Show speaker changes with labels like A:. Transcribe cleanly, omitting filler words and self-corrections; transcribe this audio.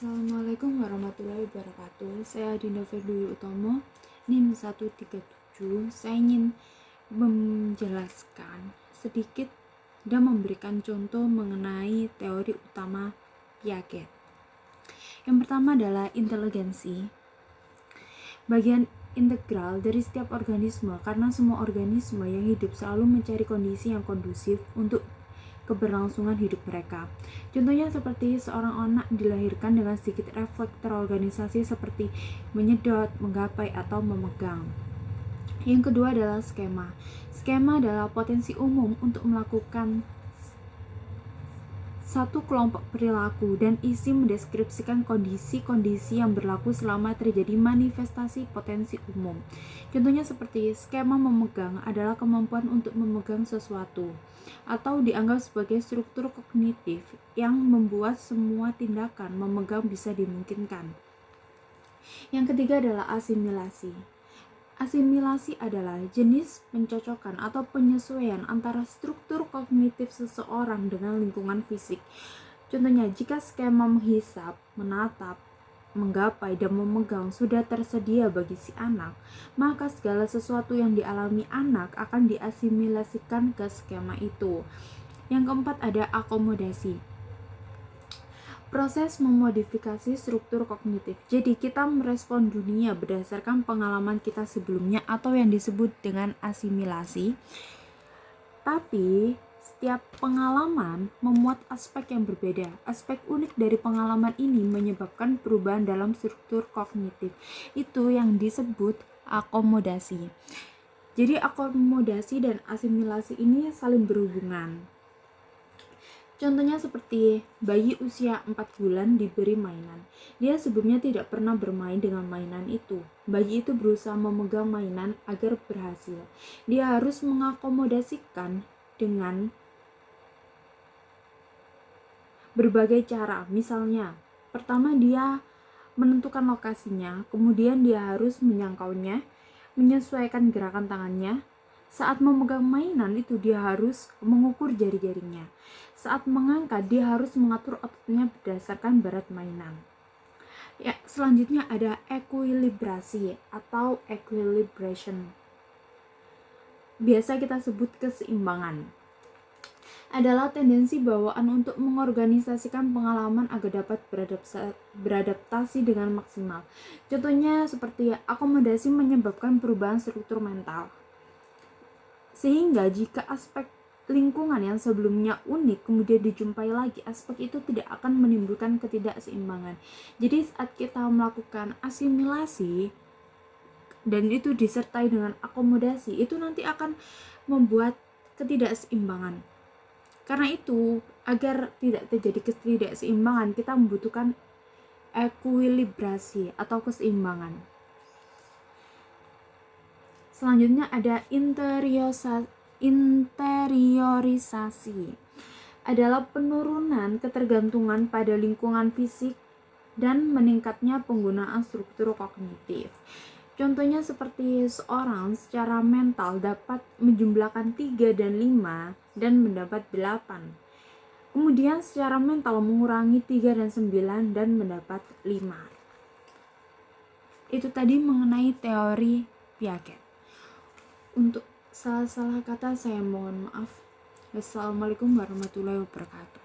A: Assalamualaikum warahmatullahi wabarakatuh. Saya Dinda Ferdwi Utomo, NIM 137. Saya ingin menjelaskan sedikit dan memberikan contoh mengenai teori utama Piaget. Yang pertama adalah inteligensi. Bagian integral dari setiap organisme, karena semua organisme yang hidup selalu mencari kondisi yang kondusif untuk keberlangsungan hidup mereka. Contohnya seperti seorang anak dilahirkan dengan sedikit refleks terorganisasi seperti menyedot, menggapai, atau memegang. Yang kedua adalah skema. Skema adalah potensi umum untuk melakukan satu kelompok perilaku dan isi mendeskripsikan kondisi-kondisi yang berlaku selama terjadi manifestasi potensi umum. Contohnya seperti skema memegang adalah kemampuan untuk memegang sesuatu atau dianggap sebagai struktur kognitif yang membuat semua tindakan memegang bisa dimungkinkan. Yang ketiga adalah asimilasi. Asimilasi adalah jenis pencocokan atau penyesuaian antara struktur kognitif seseorang dengan lingkungan fisik. Contohnya, jika skema menghisap, menatap, menggapai, dan memegang sudah tersedia bagi si anak, maka segala sesuatu yang dialami anak akan diasimilasikan ke skema itu. Yang keempat ada akomodasi. Proses memodifikasi struktur kognitif. Jadi kita merespon dunia berdasarkan pengalaman kita sebelumnya atau yang disebut dengan asimilasi. Tapi setiap pengalaman memuat aspek yang berbeda. Aspek unik dari pengalaman ini menyebabkan perubahan dalam struktur kognitif. Itu yang disebut akomodasi. Jadi akomodasi dan asimilasi ini saling berhubungan. Contohnya seperti bayi usia 4 bulan diberi mainan. Dia sebelumnya tidak pernah bermain dengan mainan itu. Bayi itu berusaha memegang mainan agar berhasil. Dia harus mengakomodasikan dengan berbagai cara. Misalnya, pertama dia menentukan lokasinya, kemudian dia harus menyangkaunya, menyesuaikan gerakan tangannya. Saat memegang mainan itu dia harus mengukur jari-jarinya. Saat mengangkat dia harus mengatur ototnya berdasarkan berat mainan. Ya, selanjutnya ada ekuilibrasi atau equilibration. Biasa kita sebut keseimbangan. Adalah tendensi bawaan untuk mengorganisasikan pengalaman agar dapat beradaptasi dengan maksimal. Contohnya seperti akomodasi menyebabkan perubahan struktur mental. Sehingga jika aspek lingkungan yang sebelumnya unik kemudian dijumpai lagi, aspek itu tidak akan menimbulkan ketidakseimbangan. Jadi saat kita melakukan asimilasi dan itu disertai dengan akomodasi, itu nanti akan membuat ketidakseimbangan. Karena itu, agar tidak terjadi ketidakseimbangan, kita membutuhkan ekuilibrasi atau keseimbangan. Selanjutnya ada interiorisasi. Adalah penurunan ketergantungan pada lingkungan fisik dan meningkatnya penggunaan struktur kognitif. Contohnya seperti seorang secara mental dapat menjumlahkan 3 dan 5 dan mendapat 8. Kemudian secara mental mengurangi 3 dan 9 dan mendapat 5. Itu tadi mengenai teori Piaget. Untuk salah-salah kata saya mohon maaf. Wassalamualaikum warahmatullahi wabarakatuh.